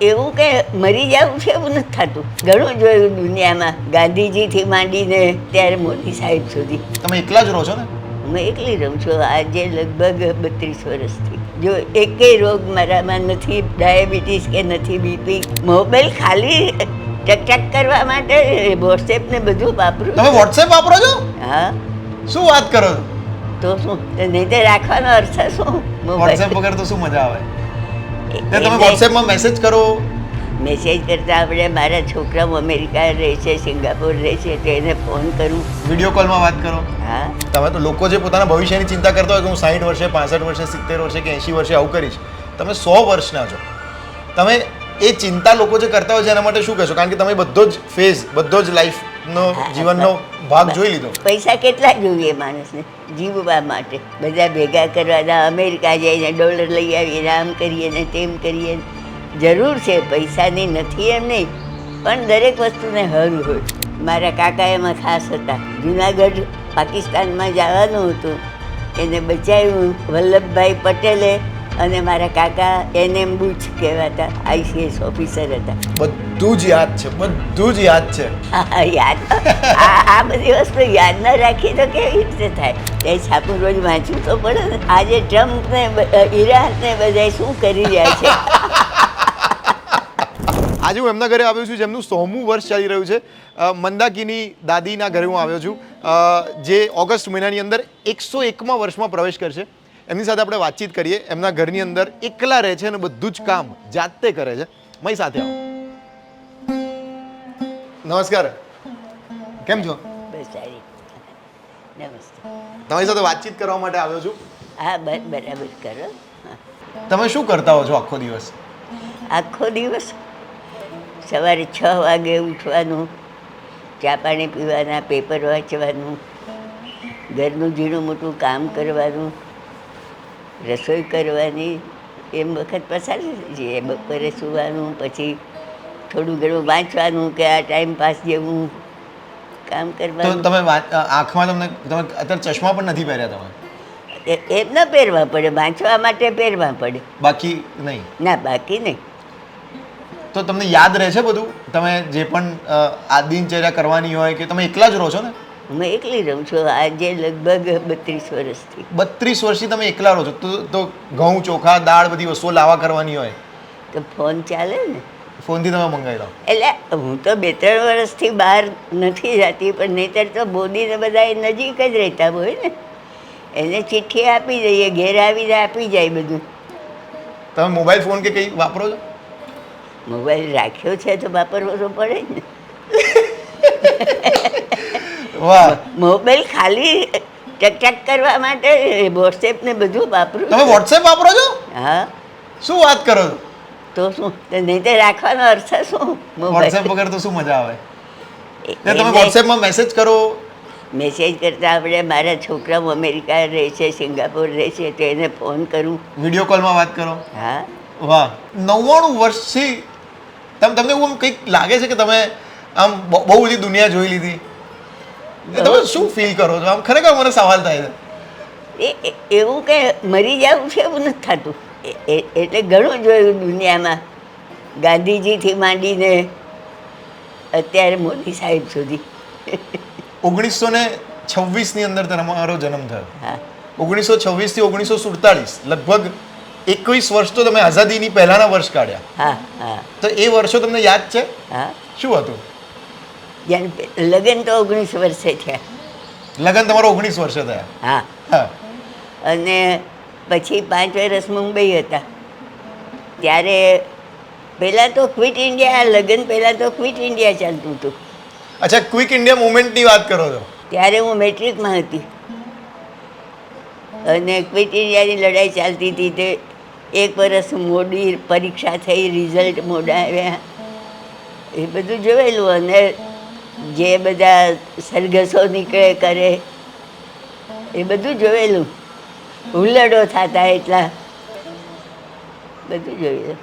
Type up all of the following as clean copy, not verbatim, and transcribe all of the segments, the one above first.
એવું કે મરી જવું છે એવું નથી થતું. ઘણું જોયું દુનિયામાં, ગાંધીજીથી માંડીને ત્યારે મોદી સાહેબ સુધી. તમે એકલા જ રહો છો ને? હું એકલી રહું છું આજે લગભગ 32 વર્ષથી. જો એકેય રોગ મારામાં નથી, ડાયાબિટીસ કે નથી બીપી. મોબાઈલ ખાલી ચકચક કરવા માટે વોટ્સએપ ને બધું વાપરું. તમે વોટ્સએપ વાપરો છો? હા, શું વાત કરો છો? તો શું નહીં તે રાખવાનો અર્થ શું? વોટ્સએપ વગર તો શું મજા આવે? તમે વોટ્સએપમાં મેસેજ કરો? મેસેજ કરતા આપણે મારા છોકરાઓ અમેરિકા રહે છે, સિંગાપોર રહે છે, તો એને ફોન કરું. વિડીયો કોલમાં વાત કરો? હા, તમે તો લોકો જે પોતાના ભવિષ્યની ચિંતા કરતા હોય કે હું 60 વર્ષે 65 વર્ષે 70 વર્ષે કે 80 વર્ષે આવું કરીશ, તમે 100 વર્ષના છો. તમે એ ચિંતા લોકો જે કરતા હોય છે એના માટે શું કહેશો? કારણ કે તમે બધો જ ફેઝ, બધો જ લાઈફનો જીવનનો ભાગ જોઈ લીધો. પૈસા કેટલા જોઈએ માણસને જીવવા માટે? બધા ભેગા કરવાના, અમેરિકા જઈને ડોલર લઈ આવીએ, આમ કરીએ ને તેમ કરીએ. જરૂર છે પૈસાની, નથી એમ નહીં, પણ દરેક વસ્તુને હલ હોય. મારા કાકા એમાં ખાસ હતા. જુનાગઢ પાકિસ્તાનમાં જવાનું હતું, એને બચાવ્યું વલ્લભભાઈ પટેલે, અને મારા કાકા NM બુચ કહેવાતા, ICS ઓફિસર હતા. બધું જ યાદ છે, બધું જ યાદ છે. હા, યાદ. આ બધી વસ્તુ યાદ ન રાખીએ તો કેવી રીતે થાય? એ છાપું રોજ વાંચવું તો પડે ને. આજે ટ્રમ્પ ને ઈરાન ને બધા શું કરી રહ્યા છે? આજે હું એમના ઘરે આવ્યો છું જેમનું 100મું વર્ષ ચાલી રહ્યું છે. મંદાકીની દાદીના ઘરે હું આવ્યો છું, જે ઓગસ્ટ મહિનાની અંદર 101મા વર્ષમાં પ્રવેશ કરશે. એમની સાથે આપણે વાતચીત કરીએ. એમના ઘરની અંદર એકલા રહે છે અને બધું જ કામ જાતે કરે છે. મય સાથે આવો. નમસ્કાર, કેમ છો? બસ સારી. નમસ્તે. તમારી સાથે વાતચીત કરવા માટે આવ્યો છું. હા, બરાબર કરો. તમે શું કરતા હો છો આખો દિવસ? આખો દિવસ સવારે 6 વાગે ઉઠવાનું, ચા પાણી પીવાના, પેપર વાંચવાનું, ઘરનું ઝીણું મોટું કામ કરવાનું, રસોઈ કરવાની, એમ વખત પસાર થઈ જાય. બપોરે સૂવાનું, પછી થોડું ઘણું વાંચવાનું કે આ ટાઈમ પાસ જેવું કામ તો કરવાનું. તમે આંખમાં તમે અત્યારે ચશ્મા પણ નથી પહેર્યા તમે? એમ ન પહેરવા પડે, વાંચવા માટે પહેરવા પડે. બાકી નહીં? ના, બાકી નહીં. તો તમને યાદ રહે છે બધું? તમે જે પણ આ દિનચર્યા કરવાની હોય, કે તમે એકલા જ રહો છો ને? હું એકલી રહું છું આજે લગભગ 32 વર્ષથી. 32 વર્ષથી તમે એકલા રહો છો, તો ઘઉં ચોખા દાળ બધી વસ્તુઓ લાવવા કરવાની હોય તો ફોન ચાલે ને, ફોનથી તમે મંગાવી લો. એટલે હું તો 2-3 વર્ષથી બહાર નથી જતી, પણ નહીંતર તો મોદીને બધા એ નજીક જ રહેતા હોય ને, એને ચિઠ્ઠી આપી દઈએ, ઘેર આવીને આપી જાય બધું. તમે મોબાઈલ ફોન કે કંઈ વાપરો છો? મોબાઈલ રાખ્યો છે તો વાપરવો તો પડે જ ને. વાહ! મોબાઈલ ખાલી ચકચક કરવા માટે વોટ્સએપ ને બધું વાપરું. તમે વોટ્સએપ વાપરો છો? હા, શું વાત કરો છો? તો શું નહીં તે રાખવાનો અર્થ શું? વોટ્સએપ વગર તો શું મજા આવે? તમે વોટ્સએપમાં મેસેજ કરો? મેસેજ કરતા આપણે મારા છોકરાઓ અમેરિકા રહે છે, સિંગાપોર રહે છે, તો એને ફોન કરું. વિડીયો કોલમાં વાત કરો? હા. વાહ! 99 વર્ષથી તમને એવું કંઈક લાગે છે કે તમે આમ બહુ બધી દુનિયા જોઈ લીધી? તમે શું ફીલ કરો છો? આમ ખરેખર મને સવાલ થાય છે. એવું કે મરી જવું છે એવું નથી થતું. એટલે ઘણું જોયું દુનિયામાં, ગાંધીજીથી માંડીને અત્યારે મોદી સાહેબ સુધી. 1926ની અંદર તમારો જન્મ થયો. હા. 1926 થી 1947 લગભગ 21 વર્ષ તો તમે આઝાદીની પહેલાના વર્ષ કાઢ્યા. હા, હા. તો એ વર્ષો તમને યાદ છે? હા. શું હતું? લગ્ન તો 19 વર્ષે થયા. લગ્ન તમારો 19 વર્ષે થયા? હા. હા. અને પછી 5 વર્ષ મુંબઈ હતા. ત્યારે પહેલાં તો ક્વિટ ઇન્ડિયા, લગ્ન પહેલાં તો ક્વિટ ઇન્ડિયા ચાલતું હતું. અચ્છા, ક્વિક ઇન્ડિયા મુવમેન્ટની વાત કરો છો? ત્યારે હું મેટ્રિકમાં હતી અને ક્વિટ ઇન્ડિયાની લડાઈ ચાલતી હતી. તે 1 વર્ષ મોડી પરીક્ષા થઈ, રિઝલ્ટ મોડા આવ્યા, એ બધું જોયેલું. અને જે બધા સરઘસો નીકળે કરે એ બધું જોયેલું. હુલ્લડો થતા એટલા બધું જોયેલું.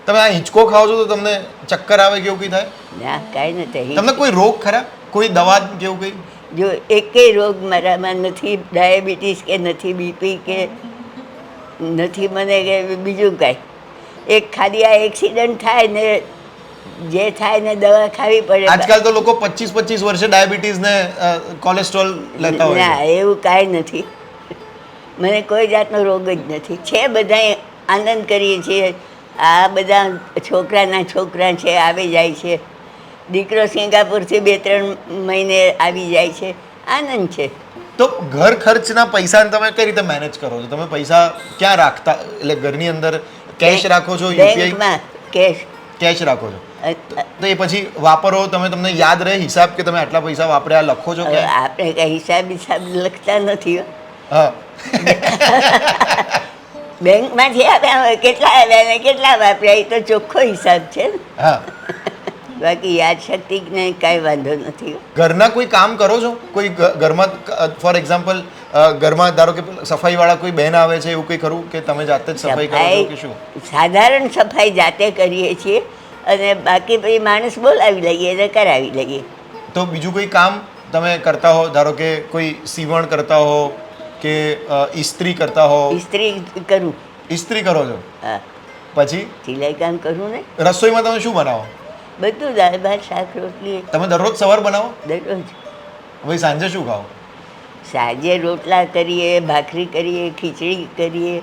તમે આ હિંચકો ખાઓ છો તો તમને ચક્કર આવે કે એવું કંઈ થાય? ના, કાંઈ નથી. તમને કોઈ રોગ ખરા? કોઈ દવા કે એવું કંઈ? જો એકેય રોગ મારામાં નથી, ડાયાબિટીસ કે નથી બીપી કે નથી મને કે બીજું કાંઈ. એક ખાલી આ એક્સિડન્ટ થાય ને જે થાય ને દવા ખાવી પડે. આજકાલ તો લોકો 25 વર્ષે ડાયાબિટીસ ને કોલેસ્ટ્રોલ લેતા હોય ના, એવું કાંઈ નથી. મને કોઈ જાતનો રોગ જ નથી. છે બધાય આનંદ કરીએ છીએ. આ બધા છોકરાના છોકરા છે, આવી જાય છે. દીકરો સિંગાપુરથી 2-3 મહિને આવી જાય છે. આનંદ છે. તો ઘર ખર્ચના પૈસાને તમે કઈ રીતે મેનેજ કરો છો? તમે પૈસા ક્યાં રાખતા? એટલે ઘરની અંદર કેશ રાખો છો? યુપીઆઈ બેંકમાં કેશ રાખો છો? તો એ પછી વાપરો તમે, તમને યાદ રહે હિસાબ કે તમે આટલા પૈસા વાપર્યા, લખો છો કે? આપણે કઈ હિસાબ લખતા નથી. હા. બેંકમાંથી આપ્યા કેટલા આવ્યા ને કેટલા વાપર્યા, એ તો ચોખ્ખો હિસાબ છે ને. હા. બાકી યાદશક્તિ ને કાંઈ વાંધો નથી. ઘરના કોઈ કામ કરો છો? કોઈ ઘરમાં ફોર એક્ઝામ્પલ ઘરમાં ધારો કે સફાઈવાળા કોઈ બહેન આવે છે, એવું કંઈ ખરું કે તમે જાતે જ સફાઈ કરો છો કે શું? સાધારણ સફાઈ જાતે કરીએ છીએ અને બાકી પછી માણસ બોલાવી લઈએ અને કરાવી લઈએ. તો બીજું કોઈ કામ તમે કરતા હો? ધારો કે કોઈ સીવણ કરતા હો કે ઇસ્ત્રી કરતા હો? ઇસ્ત્રી કરું. ઇસ્ત્રી કરો છો? હા. પછી સિલાઈ કામ કરું ને. રસોઈમાં તમે શું બનાવો? બધું, દાળ ભાત શાક રોટલી. તમે દરરોજ સવાર બનાવો? દરરોજ. ભાઈ સાંજે શું ખાઓ? સાંજે રોટલા કરીએ, ભાખરી કરીએ, ખીચડી કરીએ,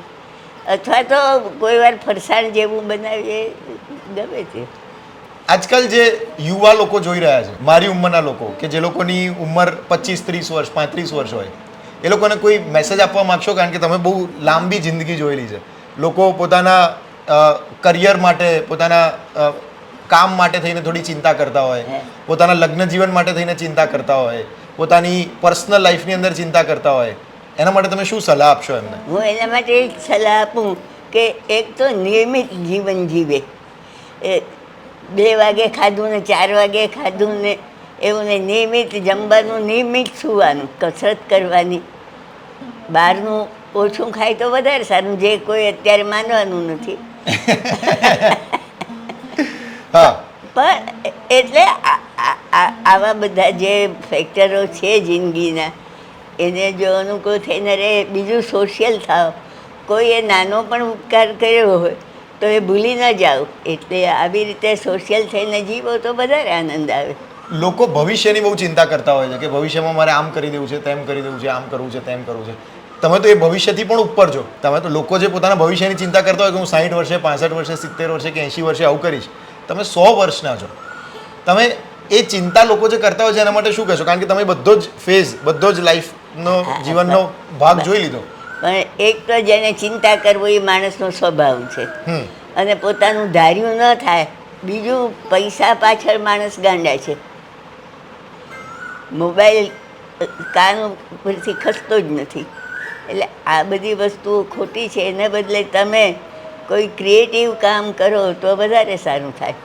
અથવા તો કોઈ વાર ફરસાણ જેવું બનાવીએ, ગમે તે. આજકાલ જે યુવા લોકો જોઈ રહ્યા છે, મારી ઉંમરના લોકો, કે જે લોકોની ઉંમર 25-30 વર્ષ 35 વર્ષ હોય, એ લોકોને કોઈ મેસેજ આપવા માગશો? કારણ કે તમે બહુ લાંબી જિંદગી જોયેલી છે. લોકો પોતાના કરિયર માટે, પોતાના કામ માટે થઈને થોડી ચિંતા કરતા હોય, પોતાના લગ્ન જીવન માટે થઈને ચિંતા કરતા હોય, પોતાની પર્સનલ લાઈફની અંદર ચિંતા કરતા હોય, એના માટે તમે શું સલાહ આપશો એમને? હું એના માટે એક સલાહ આપું કે એક તો નિયમિત જીવન જીવે. 2 વાગે ખાધું ને 4 વાગે ખાધું ને એવું ને, નિયમિત જમવાનું, નિયમિત સૂવાનું, કસરત કરવાની. બહારનું ઓછું ખાય તો વધારે સારું, જે કોઈ અત્યારે માનવાનું નથી. પણ એટલે આવા બધા જે ફેક્ટરો છે જિંદગીના, એને જો અનુકૂળ થઈને રહે. બીજું સોશિયલ થાવ. કોઈએ નાનો પણ ઉપકાર કર્યો હોય તો એ ભૂલી ન જાઓ. એટલે આવી રીતે સોશિયલ થઈને જીવો તો વધારે આનંદ આવે. લોકો ભવિષ્યની બહુ ચિંતા કરતા હોય છે કે ભવિષ્યમાં મારે આમ કરી દેવું છે, તેમ કરી દેવું છે, આમ કરવું છે, તેમ કરવું છે. તમે તો એ ભવિષ્યથી પણ ઉપર છો. તમે તો લોકો જે પોતાના ભવિષ્યની ચિંતા કરતા હોય કે હું 60 વર્ષે, 65 વર્ષે, 70 વર્ષે કે 80 વર્ષે આવું કરીશ, તમે 100 વર્ષના છો. તમે એ ચિંતા લોકો જે કરતા હોય છે એના માટે શું કહેશો? કારણ કે તમે બધો જ ફેઝ, બધો જ લાઈફનો જીવનનો ભાગ જોઈ લીધો. પણ એક તો જેને ચિંતા કરવું એ માણસનો સ્વભાવ છે અને પોતાનું ધાર્યું ન થાય. બીજું, પૈસા પાછળ માણસ ગાંડા છે. મોબાઈલ કાન ઉપરથી ખસતો જ નથી. એટલે આ બધી વસ્તુઓ ખોટી છે. એને બદલે તમે કોઈ ક્રિએટિવ કામ કરો તો વધારે સારું થાય.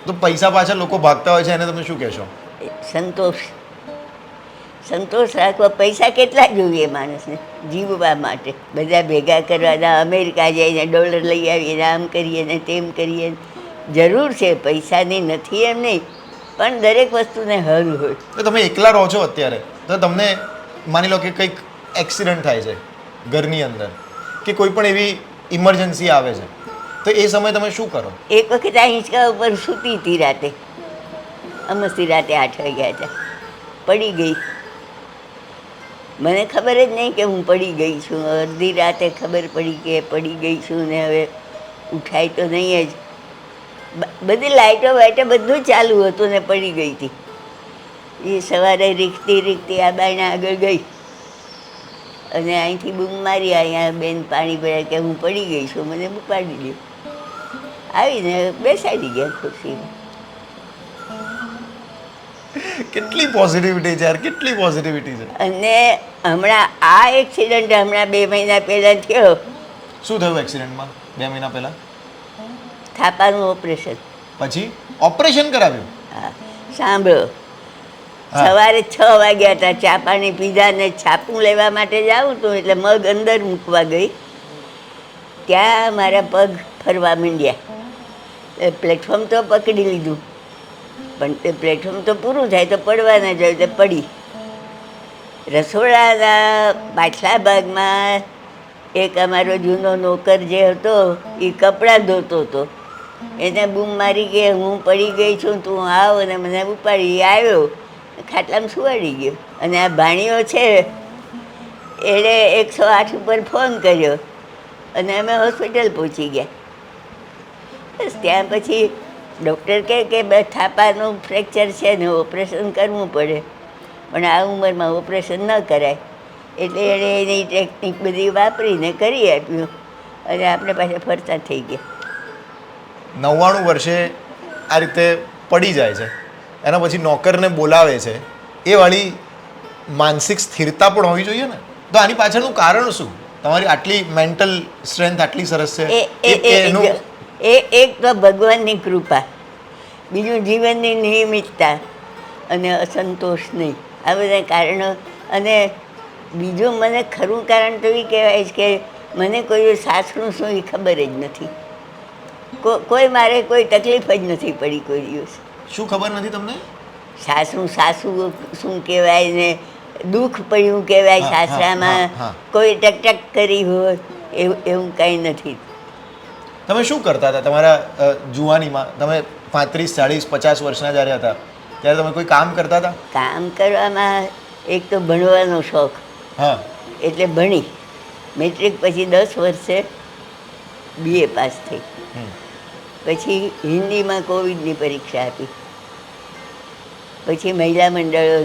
તો પૈસા પાછળ લોકો ભાગતા હોય છે, એને તમે શું કહેશો? સંતોષ રાખવા. પૈસા કેટલા જોઈએ માણસને જીવવા માટે? બધા ભેગા કરવાના, અમેરિકા જઈને ડોલર લઈ આવીએ, આમ કરીએ ને તેમ કરીએ. જરૂર છે પૈસાની, નથી એમ નહીં, પણ દરેક વસ્તુને હલ હોય. તો તમે એકલા રહો છો અત્યારે, તો તમને માની લો કે કંઈક એક્સિડન્ટ થાય છે ઘરની અંદર, કે કોઈ પણ એવી ઇમરજન્સી આવે છે, તો એ સમયે તમે શું કરો? એક વખત આ હિંચકા ઉપર સૂતી હતી રાતે, અમસ્તી રાતે 8 વાગ્યા હતા. પડી ગઈ. મને ખબર જ નહીં કે હું પડી ગઈ છું. અડધી રાતે ખબર પડી કે પડી ગઈ છું ને હવે ઉઠાય તો નહીં જ. બધી લાઇટો વાઇટો બધું ચાલુ હતું ને પડી ગઈ હતી. એ સવારે રીખતી આ બાયણા આગળ ગઈ અને અહીંથી બૂમ મારી, અહીંયા બેન પાણી ભર્યા કે હું પડી ગઈ છું, મને ઉપાડી દે. આવીને બેસાડી ગયા ખુરશીમાં. કેટલી પોઝિટિવિટી છે યાર, કેટલી પોઝિટિવિટી છે. અને હમણાં આ એક્સિડન્ટ હમણાં 2 મહિના પહેલાં થયો. શું થયું એક્સિડન્ટમાં 2 મહિના પહેલા? થાપાનું ઓપરેશન. પછી ઓપરેશન કરાવ્યું? હા, સાંભળો. સવારે 6 વાગ્યા હતા, ચા પાણી પીધા ને છાપું લેવા માટે જાઉં તો એટલે મગ અંદર મૂકવા ગઈ, ત્યાં મારા પગ ફરવા માંડ્યા. પ્લેટફોર્મ તો પકડી લીધું, પણ તે પ્લેટફોર્મ તો પૂરું થાય તો પડવાના જાય તો પડી. રસોડાના પાછલા ભાગમાં એક અમારો જૂનો નોકર જે હતો એ કપડાં ધોતો હતો, એને બૂમ મારી કે હું પડી ગઈ છું, તું આવ, અને મને ઉપાડી આવ્યો, ખાટલામાં સુવાડી ગયો. અને આ ભાણીઓ છે એણે 108 ઉપર ફોન કર્યો અને અમે હોસ્પિટલ પહોંચી ગયા. બસ ત્યાં પછી ડૉક્ટર કહે કે બસ થાપાનું ફ્રેક્ચર છે ને ઓપરેશન કરવું પડે, પણ આ ઉંમરમાં ઓપરેશન ન કરાય. એટલે એણે એની ટેકનિક બધી વાપરીને કરી આપ્યું અને આપણે પાછા ફરતા થઈ ગયા. 99 વર્ષે આ રીતે પડી જાય છે, એના પછી નોકરને બોલાવે છે, એ વાળી માનસિક સ્થિરતા પણ હોવી જોઈએ ને. તો આની પાછળનું કારણ શું? તમારી આટલી મેન્ટલ સ્ટ્રેન્થ આટલી સરસ છે, એક તો ભગવાનની કૃપા, બીજું જીવનની નિયમિતતા અને અસંતોષ નહીં, આ બધા કારણો. અને બીજું મને ખરું કારણ તો એ કહેવાય છે કે મને કોઈ સાસરું શું એ ખબર જ નથી. કોઈ મારે કોઈ તકલીફ જ નથી પડી કોઈ દિવસ. શું ખબર નથી તમને? સાસુ શું કહેવાય ને દુઃખ પડ્યું કહેવાય સાસરામાં, કોઈ ટકટક કરી હોય એવું કંઈ નથી. તમે શું કરતા હતા તમારા જુવાનીમાં? તમે 35, 40, 50 વર્ષના જ્યારે હતા ત્યારે તમે કોઈ કામ કરતા હતા? કામ કરવામાં એક તો ભણવાનો શોખ, હા, એટલે ભણી. મેટ્રિક પછી 10 વર્ષે BA પાસ થઈ. પછી હિન્દીમાં કોવિડની પરીક્ષા આપી. પછી મહિલા મંડળો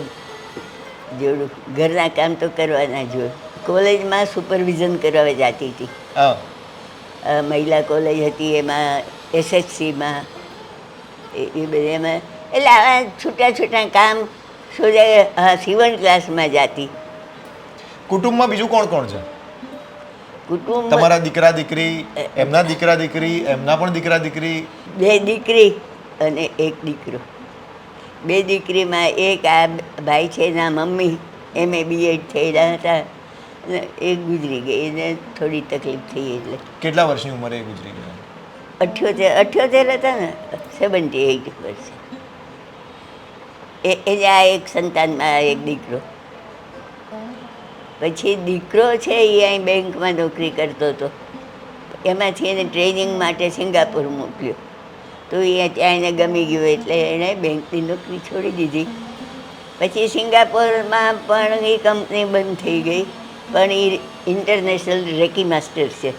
જોડું, ઘરના કામ તો કરવાના જોડું. કોલેજમાં સુપરવિઝન કરવા જતી હતી. મહિલા કોલેજ હતી એમાં, SHCમાં, એ બધામાં. એટલે આવા છૂટા છૂટા કામ શોધે. સીવણ ક્લાસમાં જતી. કુટુંબમાં બીજું કોણ કોણ છે? કુટુંબ તમારા દીકરા દીકરી, એમના દીકરા દીકરી, એમના પણ દીકરા દીકરી? 2 દીકરી અને 1 દીકરો. 2 દીકરીમાં એક આ ભાઈ છે એના મમ્મી MA BEd થયેલા હતા, અને એક ગુજરી ગઈ, એને થોડી તકલીફ થઈ. એટલે કેટલા વર્ષની ઉંમરે એ ગુજરી ગયા? 78 હતા ને, 78 વર્ષે. એને આ એક સંતાનમાં આ એક દીકરો. પછી દીકરો છે એ અહીં બેંકમાં નોકરી કરતો હતો, એમાંથી એને ટ્રેનિંગ માટે સિંગાપુર મોકલ્યો. તો એ ત્યાં એને ગમી ગયું એટલે એણે બેંકની નોકરી છોડી દીધી. પછી સિંગાપુરમાં પણ એ કંપની બંધ થઈ ગઈ, પણ એ ઇન્ટરનેશનલ રેકી માસ્ટર છે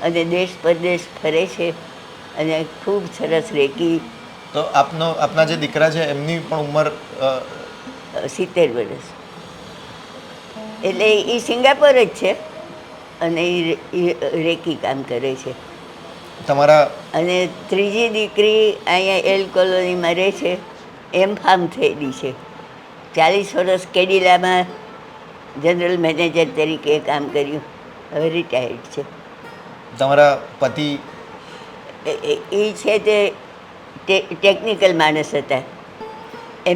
અને દેશ પરદેશ ફરે છે અને ખૂબ સરસ રેકી. તો આપના જે દીકરા છે એમની પણ ઉંમર 70 વર્ષ. એટલે એ સિંગાપોર જ છે અને એ રેકી કામ કરે છે. તમારા અને ત્રીજી દીકરી અહીંયા એલ કોલોનીમાં રહે છે, M.Pharm થયેલી છે. 40 વર્ષ કેડિલામાં જનરલ મેનેજર તરીકે કામ કર્યું, હવે રિટાયર્ડ છે. તમારા પતિ? એ છે તે ટેકનિકલ માણસ હતા,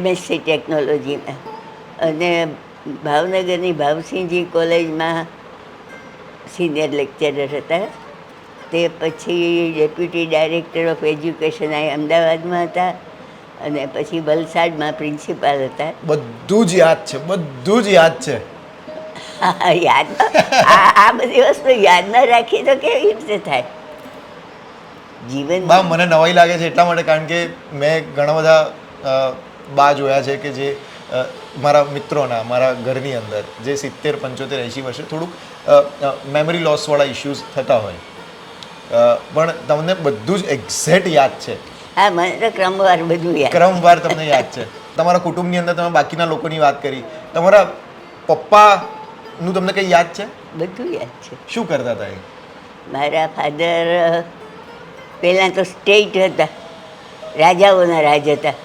MSc ટેકનોલોજીમાં, અને ભાવનગરની ભાવસિંહજી કોલેજમાં સિનિયર લેક્ચરર હતા. તે પછી ડેપ્યુટી ડાયરેક્ટર ઓફ એજ્યુકેશન અહીં અમદાવાદમાં હતા, અને પછી વલસાડમાં પ્રિન્સિપાલ હતા. બધું જ યાદ છે, બધું જ યાદ છે. યાદ આ બધી વસ્તુ યાદ ન રાખી તો કેવી રીતે થાય જીવન? બા મને નવાઈ લાગે છે એટલા માટે, કારણ કે મેં ઘણા બધા બા જોયા છે કે જે મારા મિત્રોના, મારા ઘરની અંદર જે 70, 75, 80 વર્ષે થોડુંક મેમરી લોસવાળા ઇશ્યુઝ થતા હોય, પણ તમને બધું જ એક્ઝેક્ટ યાદ છે. હા, મને તો ક્રમવાર બધું યાદ, ક્રમવાર તમને યાદ છે. તમારા કુટુંબની અંદર તમે બાકીના લોકોની વાત કરી, તમારા પપ્પાનું તમને કંઈ યાદ છે? બધું યાદ છે. શું કરતા હતા એ? મારા ફાધર પહેલાં તો સ્ટેટ હતા, રાજાઓના રાજ હતા.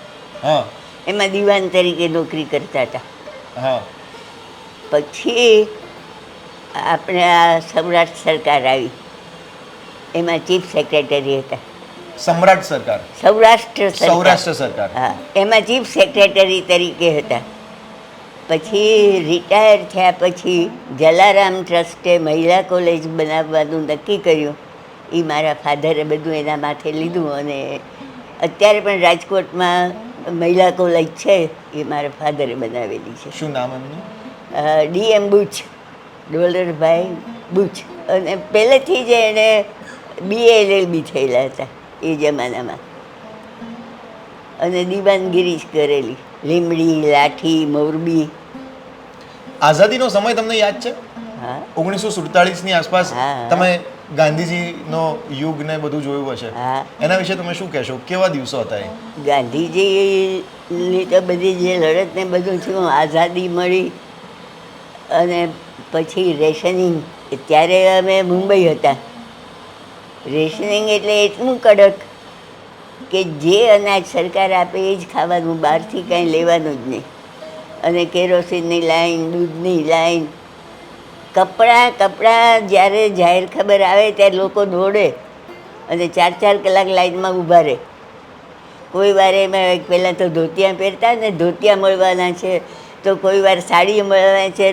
હા, એમાં દિવાન તરીકે નોકરી કરતા હતા. હા. પછી આપણે આ સૌરાષ્ટ્ર સરકાર આવી, એમાં ચીફ સેક્રેટરી હતા. સમ્રાટ સરકાર? સૌરાષ્ટ્ર સરકાર. હા, એમાં ચીફ સેક્રેટરી તરીકે હતા. પછી રિટાયર થયા પછી જલારામ ટ્રસ્ટે મહિલા કોલેજ બનાવવાનું નક્કી કર્યું. એ મારા ફાધરે બધું એના માથે લીધું, અને અત્યારે પણ રાજકોટમાં મહિલા કોલેજ છે એ મારા ફાધરે બનાવેલી છે. શું નામ એમનું? DM બુચ, ડોલરભાઈ બુચ. અને પહેલેથી જ એણે BA LLB થયેલા હતા એ જમાનામાં, અને દીવાનગીરી જ કરેલી, લીમડી, લાઠી, મોરબી. આઝાદીનો સમય તમને યાદ છે? હા 1947ની આસપાસ હા. તમે ગાંધીજીનો યુગ ને બધું જોયું હશે. હા. એના વિશે તમે શું કહેશો? કેવા દિવસો હતા એ? ગાંધીજીની તો બધી જે લડત ને બધું થયું, આઝાદી મળી, અને પછી રેશનિંગ. ત્યારે અમે મુંબઈ હતા. રેશનિંગ એટલે એટલું કડક કે જે અનાજ સરકાર આપે એ જ ખાવાનું, બહારથી કાંઈ લેવાનું જ નહીં. અને કેરોસીનની લાઈન, દૂધની લાઈન, કપડાં જ્યારે જાહેર ખબર આવે ત્યારે લોકો દોડે અને 4-4 કલાક લાઈનમાં ઊભા રહે. કોઈ વાર એમાં પહેલાં તો ધોતિયા પહેરતા ને, ધોતિયા મળવાના છે, તો કોઈ વાર સાડી મળવાના છે,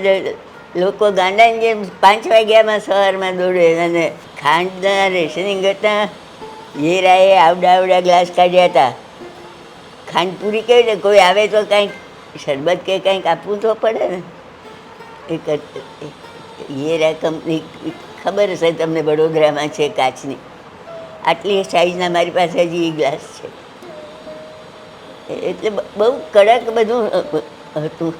લોકો ગાંડાની જેમ 5 વાગ્યામાં સવારમાં દોડે. અને ખાંડના રેશનિંગ હતા, હીરાએ આવડા ગ્લાસ કાઢ્યા હતા. ખાંડ પૂરી કરી ને કોઈ આવે તો કાંઈક શરબત કે કાંઈક આપવું તો પડે ને. હીરા કંપની ખબર હશે તમને, વડોદરામાં છે, કાચની. આટલી સાઈઝના મારી પાસે હજી ગ્લાસ છે. એટલે બહુ કડક બધું હતું.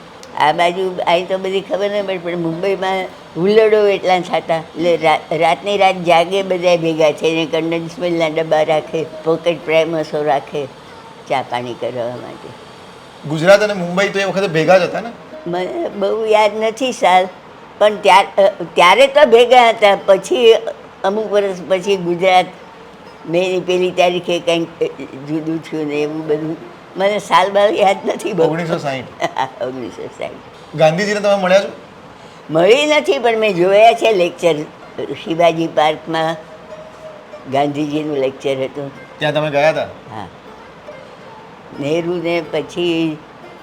આ બાજુ અહીં તો બધી ખબર નહીં પડે, પણ મુંબઈમાં હુલ્લડો એટલા થતા, એટલે રાતની રાત જાગે બધા ભેગા થઈને, કન્ડન્સ મિલ્કના ડબ્બા રાખે, પોકેટ પ્રાઇમર્સો રાખે ચા પાણી કરવા માટે. ગુજરાત અને મુંબઈ તો એ વખતે ભેગા જ હતા ને? મને બહુ યાદ નથી સાલ, પણ ત્યારે તો ભેગા હતા. પછી અમુક વર્ષ પછી ગુજરાત મેની પેલી તારીખે કંઈક જુદું થયું ને એવું બધું. મને સાલ બાર યાદ નથી બહુ. 1960. 1960. ગાંધીજીને તમે મળ્યા છો? મળી નથી, પણ મેં જોયા છે લેક્ચર. શિવાજી પાર્કમાં ગાંધીજીનું લેક્ચર હતું. ત્યાં તમે ગયા હતા? હા.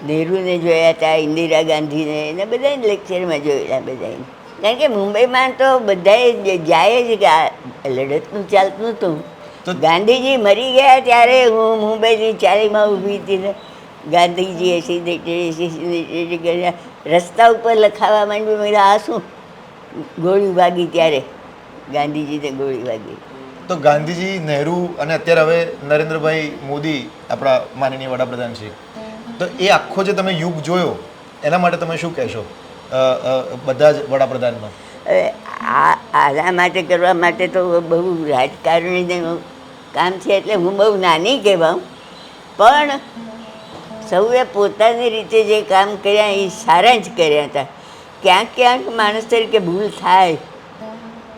નહેરુને જોયા હતા, ઇન્દિરા ગાંધીને, એને બધાને લેક્ચરમાં જોયેલા બધાને. કારણ કે મુંબઈમાં તો બધાએ જાય જ, લડતનું ચાલતું હતું. ગાંધીજી મરી ગયા ત્યારે હું મુંબઈની ચાલીમાં ઊભી હતી ને, ગાંધીજીએ સિગ્નેચર કર્યા, રસ્તા ઉપર લખાવા માંડ્યું. મેં આ શું, ગોળી વાગી ત્યારે, ગાંધીજીને ગોળી વાગી. તો ગાંધીજી, નહેરુ અને અત્યારે હવે નરેન્દ્રભાઈ મોદી, આપણા માનનીય વડાપ્રધાન છે, તો એ આખો જે તમે યુગ જોયો એના માટે તમે શું કહેશો બધા જ વડાપ્રધાનમાં? આના માટે કરવા માટે તો બહુ રાજકારણીનું કામ છે, એટલે હું બહુ નાની કહેવાઉં, પણ સૌએ પોતાની રીતે જે કામ કર્યા એ સારા જ કર્યા હતા. ક્યાંક માણસ તરીકે ભૂલ થાય,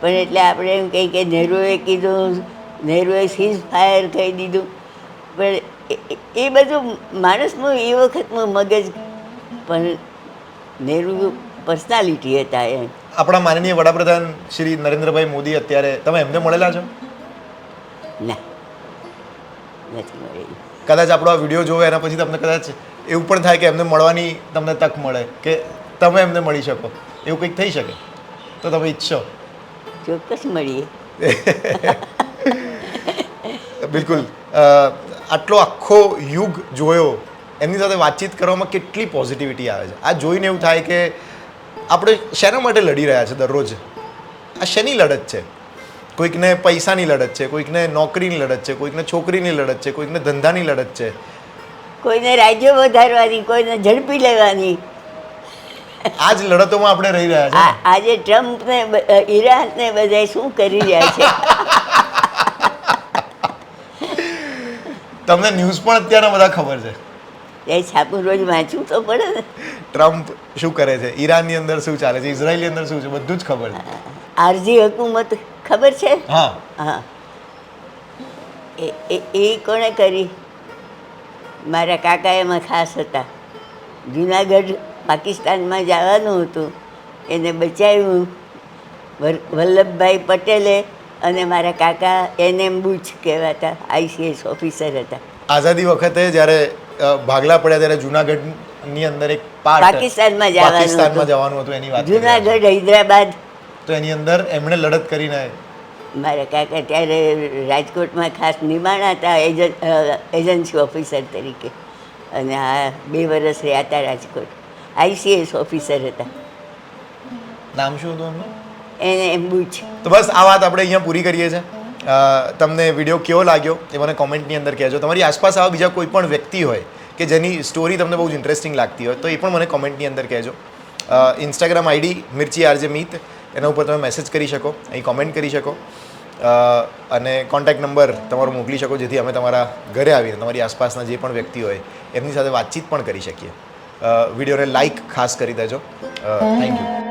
પણ એટલે આપણે એમ કહીએ કે નહેરુએ કીધું, નહેરુએ સીઝ ફાયર કહી દીધું, પણ એ બધું માણસનું એ વખતનું મગજ. પણ નહેરુ પર્સનાલિટી હતા એમ. આપણા માનનીય વડાપ્રધાન શ્રી નરેન્દ્રભાઈ મોદી, અત્યારે તમે એમને મળેલા છો? ના, નથી મળેલી. કદાચ આપણો આ વિડીયો જોવે એના પછી તમને કદાચ એવું પણ થાય કે એમને મળવાની તમને તક મળે, કે તમે એમને મળી શકો, એવું કંઈક થઈ શકે તો તમે ઈચ્છો? ચોક્કસ મળીએ. બિલકુલ. આટલો આખો યુગ જોયો, એમની સાથે વાતચીત કરવામાં કેટલી પોઝિટિવિટી આવે છે. આ જોઈને એવું થાય કે આપણે શેના માટે લડી રહ્યા છે દરરોજ? આ શેની લડત છે? કોઈકને પૈસાની લડત છે, કોઈકને નોકરીની લડત છે, કોઈકને છોકરીની લડત છે, કોઈકને ધંધાની લડત છે, કોઈને રાજ્યો વધારવાની, કોઈને ઝડપી લેવાની. આ જ લડતોમાં આપણે રહી રહ્યા છીએ. આજે ટ્રમ્પ ને ઈરાન ને બધા શું કરી રહ્યા છે? તમને ન્યૂઝ પણ અત્યારે બધા ખબર છે. એ છાપું રોજ વાંચવું તો પડે ને. ટ્રમ્પ શું કરે છે, ઈરાનની અંદર શું ચાલે છે, ઇઝરાયલની અંદર શું છે, બધું જ ખબર છે. આરજી હુકુમત ખબર છે? હા હા. એ કોણે કરી? મારા કાકા એમાં ખાસ હતા. જુનાગઢ પાકિસ્તાનમાં જવાનું હતું, એને બચાવ્યું વલ્લભભાઈ પટેલે, અને મારા કાકા NM બુચ કહેવાતા, ICS ઓફિસર હતા. આઝાદી વખતે જ્યારે ભાગલા પડ્યા ત્યારે જુનાગઢની અંદર એક પાકિસ્તાનમાં જવાનું હતું એની વાત. જુનાગઢ, હૈદરાબાદ. તો એની અંદર એમણે લડત કરીને. મારા કાકા ત્યારે રાજકોટમાં ખાસ નિમાણા હતા, એજન્સી ઓફિસર તરીકે, અને આ 2 વર્ષ રહ્યા હતા રાજકોટ. ICS ઓફિસર હતા. નામ શું હતું એમનું? એને એમ પૂછ. તો બસ આ વાત આપણે અહીંયા પૂરી કરીએ છીએ. તમને વિડીયો કેવો લાગ્યો એ મને કોમેન્ટની અંદર કહેજો. તમારી આસપાસ આવા બીજા કોઈ પણ વ્યક્તિ હોય કે જેની સ્ટોરી તમને બહુ જ ઇન્ટરેસ્ટિંગ લાગતી હોય તો એ પણ મને કોમેન્ટની અંદર કહેજો. ઇન્સ્ટાગ્રામ આઈડી મિર્ચી આરજે મીત, એના ઉપર તમે મેસેજ કરી શકો, અહીં કોમેન્ટ કરી શકો અને કોન્ટેક્ટ નંબર તમારો મોકલી શકો, જેથી અમે તમારા ઘરે આવીને તમારી આસપાસના જે પણ વ્યક્તિ હોય એમની સાથે વાતચીત પણ કરી શકીએ. વિડીયોને લાઈક ખાસ કરી દેજો. Thank you.